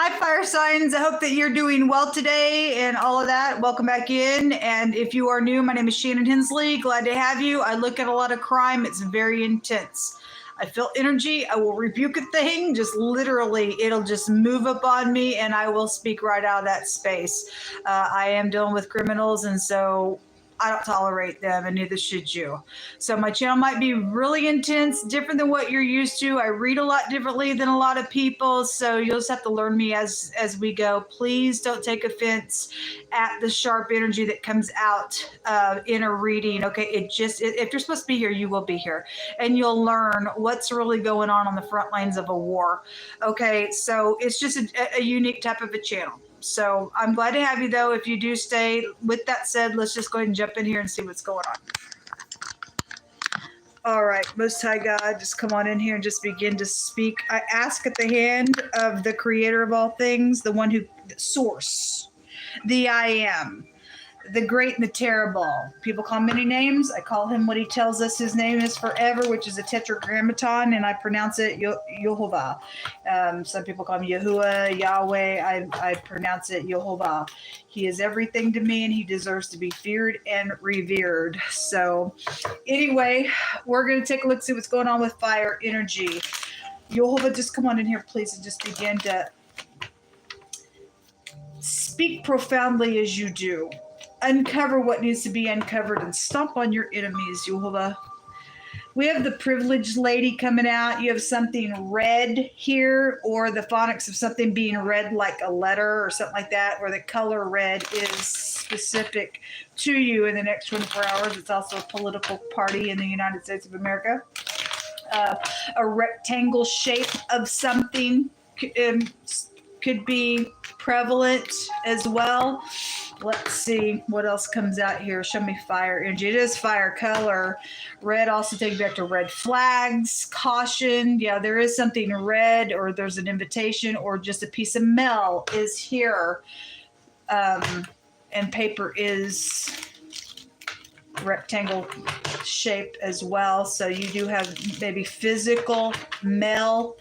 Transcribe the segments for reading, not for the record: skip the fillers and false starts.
Hi, fire signs. I hope that you're doing well today and all of that. Welcome back in. And if you are new, my name is Shannon Hensley. Glad to have you. I look at a lot of crime. It's very intense. I feel energy. I will rebuke a thing. Just literally, it'll just move up on me and I will speak right out of that space. I am dealing with criminals, and so I don't tolerate them, and neither should you. So my channel might be really intense, different than what you're used to. I read a lot differently than a lot of people, so you'll just have to learn me as we go. Please don't take offense at the sharp energy that comes out in a reading. Okay, if you're supposed to be here, you will be here, and you'll learn what's really going on the front lines of a war. Okay, so it's just a unique type of a channel. So I'm glad to have you, though. If you do stay, with that said, let's just go ahead and jump in here and see what's going on. All right, Most High God, just come on in here and just begin to speak. I ask at the hand of the creator of all things, the one who, the source, the I am, the great and the terrible. People call him many names. I call him what he tells us his name is forever, which is a tetragrammaton, and I pronounce it Yehovah. Some people call him Yahuwah, Yahweh. I pronounce it Yehovah. He is everything to me, and he deserves to be feared and revered. So anyway, we're going to take a look, see what's going on with fire energy. Yehovah, just come on in here, please, and just begin to speak profoundly as you do. Uncover what needs to be uncovered and stomp on your enemies, Yehovah. We have the privileged lady coming out. You have something red here, or the phonics of something being red like a letter or something like that, or the color red is specific to you in the next 24 hours. It's also a political party in the United States of America. A rectangle shape of something could be prevalent as well. Let's see what else comes out here. Show me fire energy. It is fire color. Red also takes back to red flags, caution. Yeah, there is something red, or there's an invitation, or just a piece of mail is here. And paper is rectangle shape as well. So you do have maybe physical mail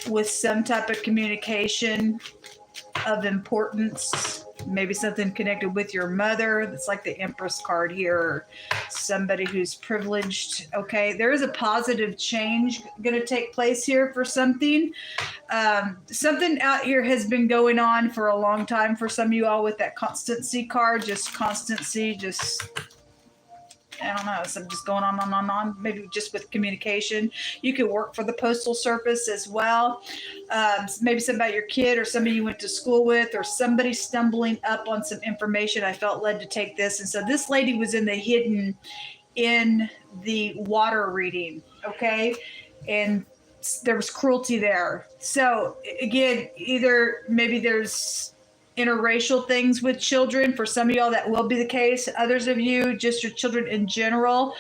with some type of communication of importance, maybe something connected with your mother. That's like the Empress card here, or somebody who's privileged. Okay, there is a positive change going to take place here for something. Something out here has been going on for a long time for some of you all with that constancy card. Just constancy, just I don't know, something just going on, maybe just with communication. You could work for the Postal Service as well. Maybe something about your kid or somebody you went to school with, or somebody stumbling up on some information. I felt led to take this. And so this lady was in the hidden in the water reading, okay? And there was cruelty there. So again, either maybe there's interracial things with children. For some of y'all, that will be the case. Others of you, just your children in general.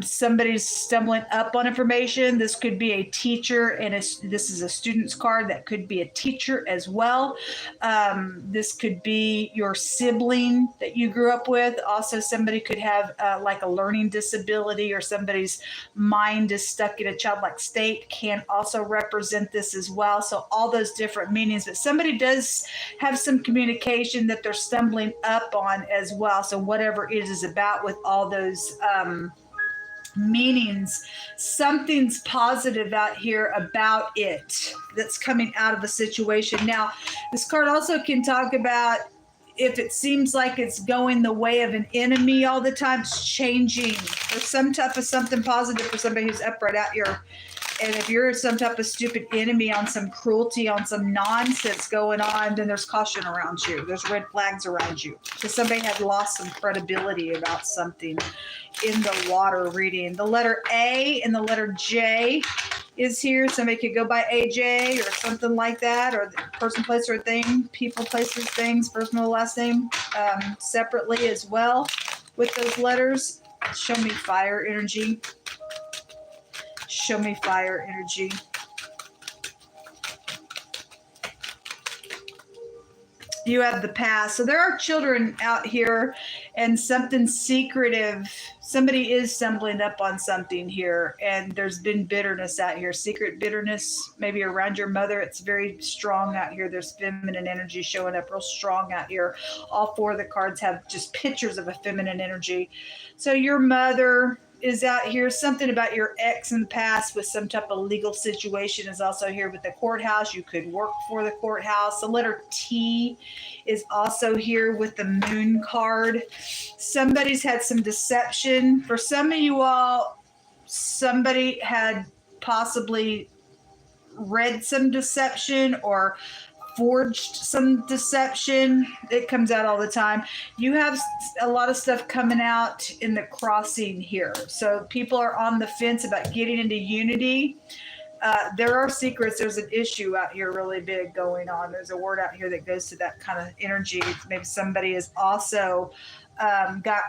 Somebody's stumbling up on information. This could be a teacher, and this is a student's card. That could be a teacher as well. This could be your sibling that you grew up with. Also, somebody could have like a learning disability, or somebody's mind is stuck in a childlike state. Can also represent this as well. So all those different meanings. But somebody does have some communication that they're stumbling up on as well. So whatever it is about with all those meanings, something's positive out here about it that's coming out of a situation. Now, this card also can talk about if it seems like it's going the way of an enemy all the time, it's changing. There's some type of something positive for somebody who's upright out here. And if you're some type of stupid enemy on some cruelty, on some nonsense going on, then there's caution around you. There's red flags around you. So somebody had lost some credibility about something in the water reading. The letter A and the letter J is here. Somebody could go by AJ or something like that, or person, place, or thing. People, places, things, first, middle, last name, separately as well with those letters. Show me fire energy. Show me fire energy. You have the past. So there are children out here, and something secretive, somebody is stumbling up on something here, and there's been bitterness out here, secret bitterness, maybe around your mother. It's very strong out here. There's feminine energy showing up real strong out here. All four of the cards have just pictures of a feminine energy. So your mother is out here. Something about your ex in the past with some type of legal situation is also here with the courthouse. You could work for the courthouse. The letter T is also here with the moon card. Somebody's had some deception. For some of you all, somebody had possibly read some deception or forged some deception. It comes out all the time. You have a lot of stuff coming out in the crossing here. So people are on the fence about getting into unity. There are secrets. There's an issue out here really big going on. There's a word out here that goes to that kind of energy. Maybe somebody is also got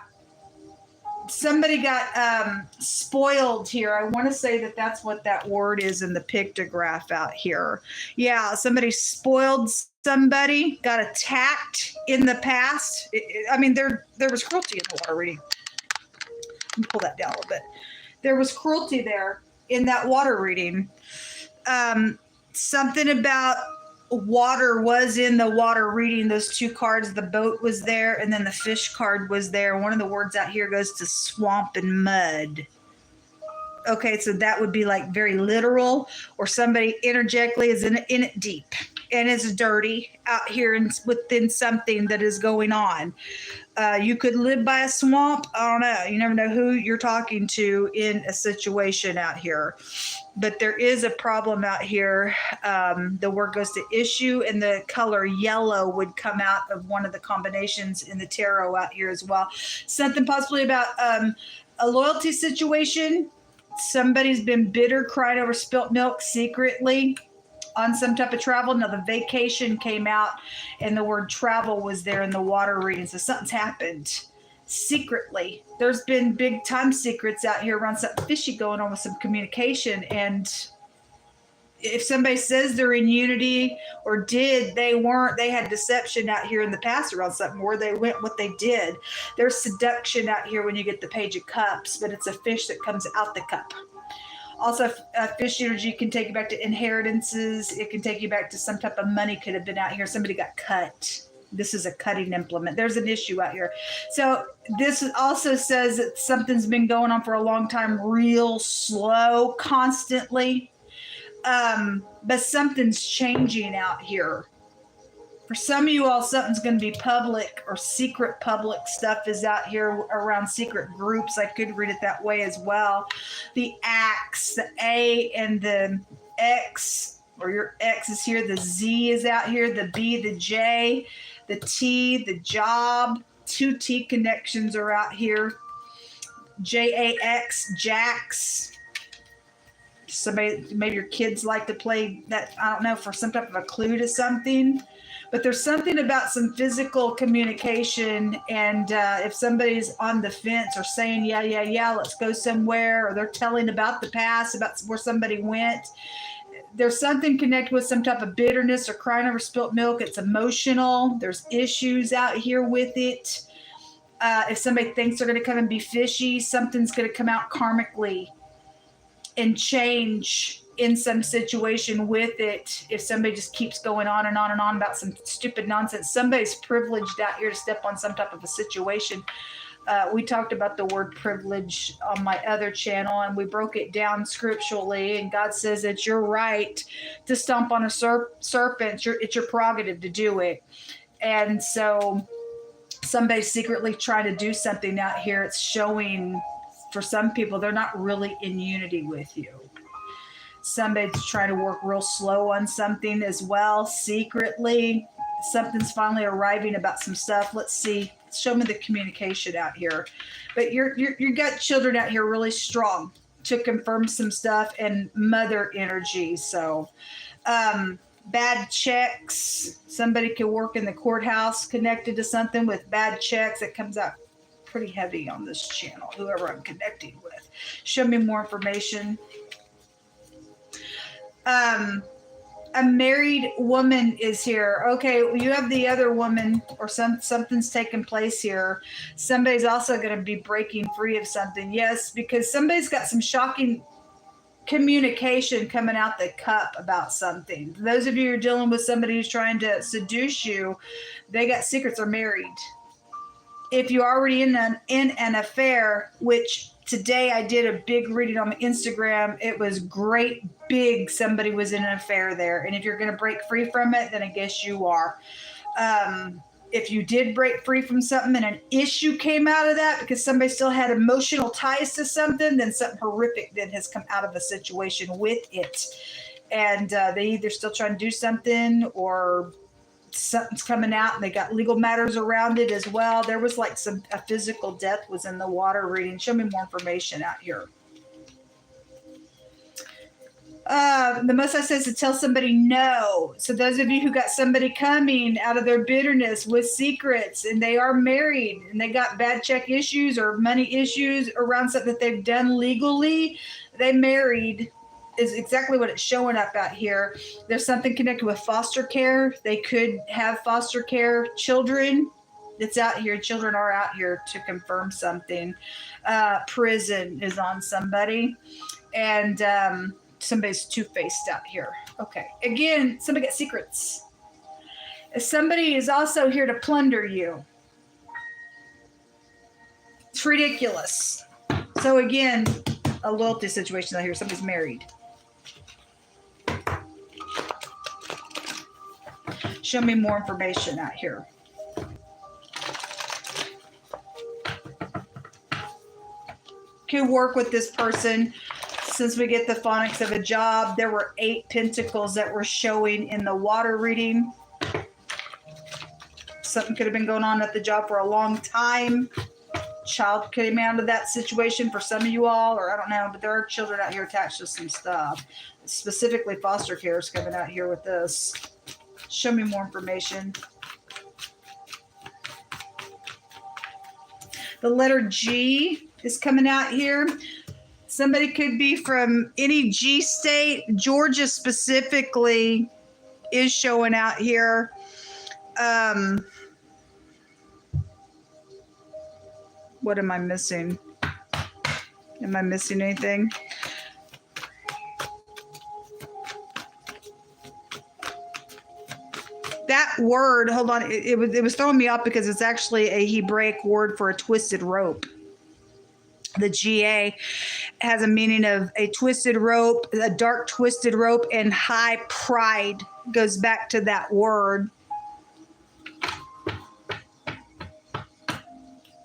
spoiled here. I want to say that that's what that word is in the pictograph out here. Yeah, somebody spoiled somebody, got attacked in the past. I mean, there was cruelty in the water reading. Let me pull that down a little bit. There was cruelty there in that water reading. Something about water was in the water reading. Those two cards, the boat was there, and then the fish card was there. One of the words out here goes to swamp and mud. Okay, so that would be like very literal, or somebody energetically is in it deep and is dirty out here and within something that is going on. You could live by a swamp. I don't know. You never know who you're talking to in a situation out here. But there is a problem out here. The word goes to issue, and the color yellow would come out of one of the combinations in the tarot out here as well. Something possibly about a loyalty situation. Somebody's been bitter, crying over spilt milk secretly on some type of travel. Now the vacation came out and the word travel was there in the water reading. So something's happened secretly. There's been big time secrets out here around something fishy going on with some communication. And if somebody says they're in unity or they weren't, they had deception out here in the past around something, where they went, what they did. There's seduction out here when you get the Page of Cups, but it's a fish that comes out the cup. Also, fish energy can take you back to inheritances. It can take you back to some type of money could have been out here. Somebody got cut. This is a cutting implement. There's an issue out here. So this also says that something's been going on for a long time, real slow, constantly. But something's changing out here. For some of you all, something's going to be public, or secret public stuff is out here around secret groups. I could read it that way as well. The axe, the A and the X, or your X is here. The Z is out here. The B, the J, the T, the job. 2 T connections are out here. JAX, Jax. Somebody, maybe your kids like to play that, I don't know, for some type of a clue to something. But there's something about some physical communication, and if somebody's on the fence or saying, yeah, let's go somewhere, or they're telling about the past, about where somebody went, there's something connected with some type of bitterness or crying over spilt milk. It's emotional. There's issues out here with it. If somebody thinks they're going to come and be fishy, something's going to come out karmically and change in some situation with it. If somebody just keeps going on and on and on about some stupid nonsense, somebody's privileged out here to step on some type of a situation. We talked about the word privilege on my other channel, and we broke it down scripturally, and God says it's your right to stomp on a serpent. It's your prerogative to do it. And so somebody's secretly trying to do something out here. It's showing, for some people, they're not really in unity with you. Somebody's trying to work real slow on something as well, secretly. Something's finally arriving about some stuff. Let's see. Show me the communication out here. But you got children out here really strong to confirm some stuff, and mother energy. So bad checks. Somebody could work in the courthouse connected to something with bad checks. It comes out pretty heavy on this channel, whoever I'm connecting with. Show me more information. a married woman is here. Okay, you have the other woman, or something's taking place here. Somebody's also going to be breaking free of something. Yes, because somebody's got some shocking communication coming out the cup about something. Those of you who are dealing with somebody who's trying to seduce you, they got secrets, are married. If you're already in an affair, which today I did a big reading on my Instagram, it was great big, somebody was in an affair there. And if you're going to break free from it, then I guess you are. If you did break free from something and an issue came out of that because somebody still had emotional ties to something, then something horrific then has come out of a situation with it. And they either still trying to do something, or something's coming out and they got legal matters around it as well. There was like a physical death was in the water reading. Show me more information out here. The Most High says to tell somebody no. So those of you who got somebody coming out of their bitterness with secrets, and they are married and they got bad check issues or money issues around something that they've done legally, they married, is exactly what it's showing up out here. There's something connected with foster care. They could have foster care children. It's out here. Children are out here to confirm something. Prison is on somebody. And somebody's two-faced out here. Okay. Again, somebody got secrets. Somebody is also here to plunder you. It's ridiculous. So again, a loyalty situation out here. Somebody's married. Show me more information out here. Could work with this person. Since we get the phonics of a job, there were 8 pentacles that were showing in the water reading. Something could have been going on at the job for a long time. Child came out of that situation for some of you all, or I don't know, but there are children out here attached to some stuff. Specifically, foster care is coming out here with this. Show me more information. The letter G is coming out here. Somebody could be from any G state. Georgia specifically is showing out here. What am I missing? Am I missing anything? That word, hold on, it was throwing me off because it's actually a Hebraic word for a twisted rope. The GA has a meaning of a twisted rope, a dark twisted rope, and high pride goes back to that word.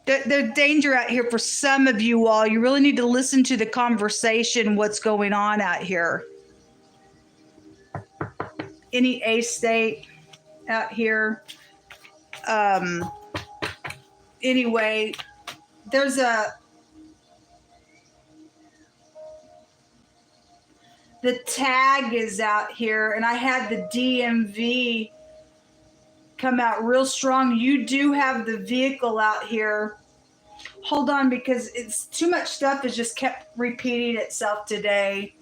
There's danger out here for some of you all. You really need to listen to the conversation, what's going on out here. Any A state out here. Anyway, there's the tag is out here, and I had the DMV come out real strong. You do have the vehicle out here. Hold on, because it's too much stuff has just kept repeating itself today.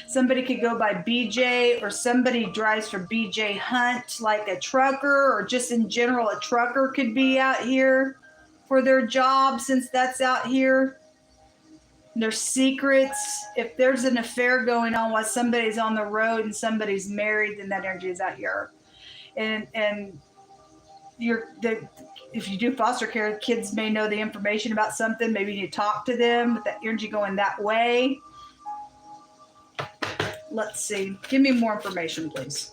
Somebody could go by BJ, or somebody drives for BJ Hunt, like a trucker, or just in general, a trucker could be out here for their job, since that's out here. There's secrets. If there's an affair going on while somebody's on the road and somebody's married, then that energy is out here. And if you do foster care, kids may know the information about something. Maybe you need to talk to them, with that energy going that way. Let's see. Give me more information, please.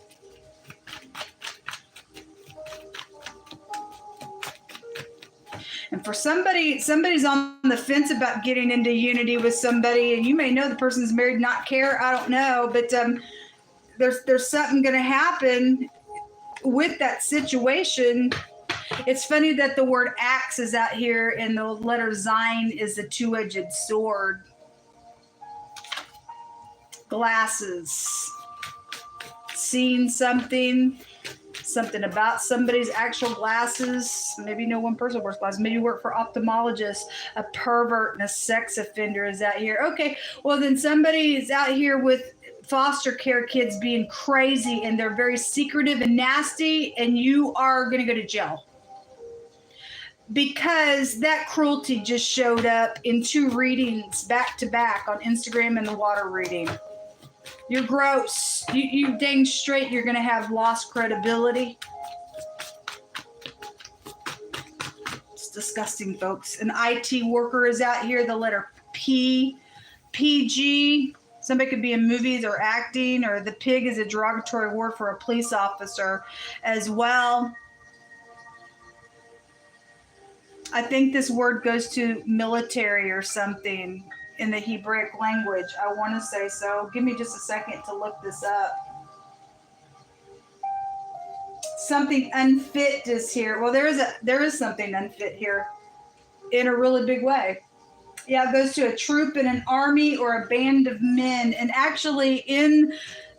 And for somebody's on the fence about getting into unity with somebody, and you may know the person's married, not care. I don't know, but there's something going to happen with that situation. It's funny that the word axe is out here, and the letter Zayin is a two-edged sword. Glasses. Seeing something. something about somebody's actual glasses. Maybe no one person wears glasses. Maybe you work for ophthalmologists. A pervert and a sex offender is out here. Okay, well then somebody is out here with foster care kids being crazy, and they're very secretive and nasty, and you are going to go to jail. Because that cruelty just showed up in 2 readings back to back on Instagram and the water reading. You're gross. You dang straight you're going to have lost credibility. It's disgusting, folks. An IT worker is out here, the letter P, PG. Somebody could be in movies or acting, or the pig is a derogatory word for a police officer as well. I think this word goes to military or something in the Hebraic language. I want to say so. Give me just a second to look this up. Something unfit is here. Well, there is something unfit here in a really big way. Yeah, it goes to a troop in an army or a band of men. And actually in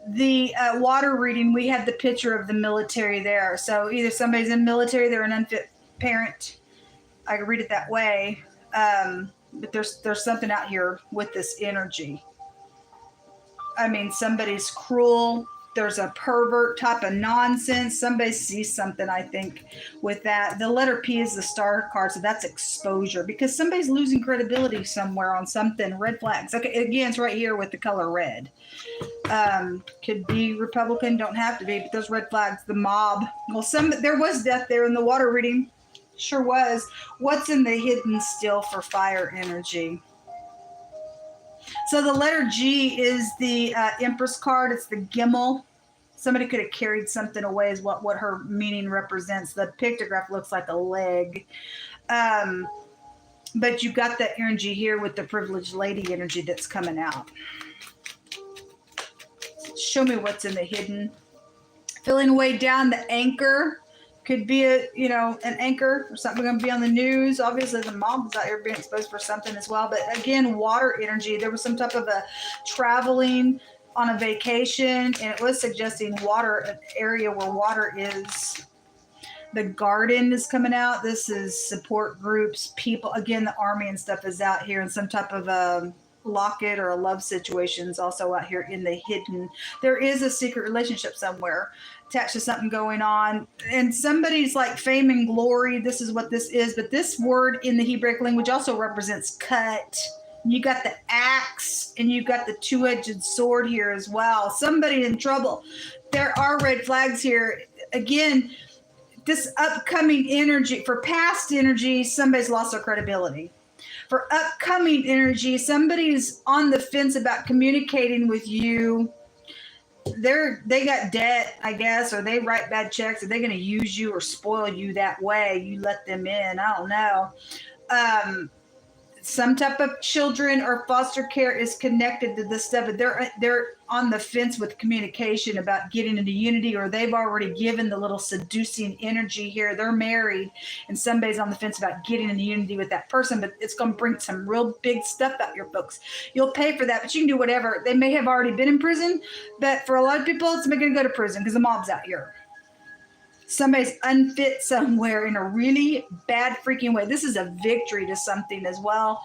the water reading, we had the picture of the military there. So either somebody's in the military, they're an unfit parent. I read it that way. But there's something out here with this energy. I mean, somebody's cruel. There's a pervert type of nonsense. Somebody sees something, I think, with that. The letter P is the star card, so that's exposure, because somebody's losing credibility somewhere on something. Red flags. Okay, again, it's right here with the color red. Could be Republican, don't have to be, but those red flags, the mob. Well, there was death there in the water reading. Sure was. What's in the hidden still for fire energy? So the letter G is the Empress card. It's the Gimel. Somebody could have carried something away is what her meaning represents. The pictograph looks like a leg. But you got that energy here with the privileged lady energy that's coming out. Show me what's in the hidden. Feeling a way down, the anchor. Could be an anchor or something going to be on the news. Obviously, the mob's out here being exposed for something as well. But again, water energy. There was some type of a traveling on a vacation, and it was suggesting water, an area where water is. The garden is coming out. This is support groups, people. Again, the army and stuff is out here, and some type of a locket or a love situation is also out here in the hidden. There is a secret relationship somewhere attached to something going on, and somebody's like fame and glory. This is what this is, but this word in the Hebraic language also represents cut. You got the axe and you got the 2-edged sword here as well. Somebody in trouble. There are red flags here. Again, this upcoming energy, for past energy, somebody's lost their credibility. For upcoming energy, somebody's on the fence about communicating with you. They got debt, I guess, or they write bad checks. Are they going to use you or spoil you that way? You let them in. I don't know. Some type of children or foster care is connected to this stuff, but they're on the fence with communication about getting into unity, or they've already given the little seducing energy here. They're married, and somebody's on the fence about getting into unity with that person, but it's going to bring some real big stuff out here, folks. You'll pay for that, but you can do whatever. They may have already been in prison, but for a lot of people, it's going to go to prison because the mob's out here. Somebody's unfit somewhere in a really bad freaking way. This is a victory to something as well.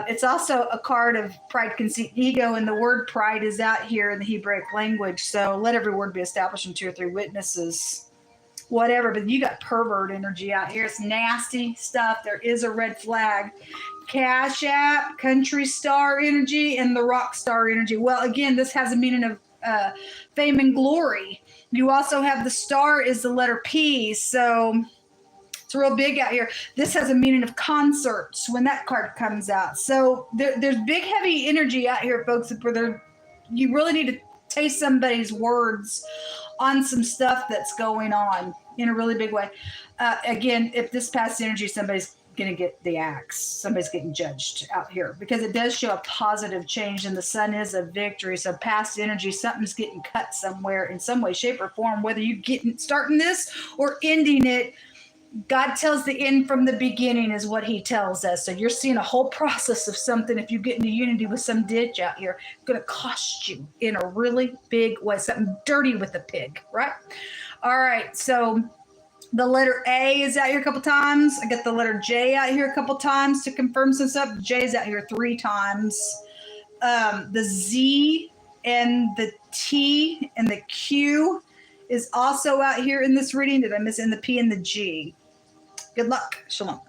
It's also a card of pride, conceit, ego, and the word pride is out here in the Hebraic language. So let every word be established in 2 or 3 witnesses, whatever. But you got pervert energy out here. It's nasty stuff. There is a red flag. Cash App, country star energy, and the rock star energy. Well, again, this has a meaning of fame and glory. You also have the star is the letter P, so it's real big out here. This has a meaning of concerts when that card comes out. So there's big, heavy energy out here, folks, where you really need to taste somebody's words on some stuff that's going on in a really big way. Again, if this past energy, somebody's going to get the axe. Somebody's getting judged out here because it does show a positive change, and the sun is a victory. So past energy, something's getting cut somewhere in some way, shape, or form, whether you starting this or ending it. God tells the end from the beginning is what he tells us. So you're seeing a whole process of something. If you get into unity with some ditch out here, it's going to cost you in a really big way, something dirty with a pig, right? All right, so the letter A is out here a couple times. I get the letter J out here a couple times to confirm some stuff. J is out here 3 times. The Z and the T and the Q is also out here in this reading. Did I miss in the P and the G? Good luck. Shalom.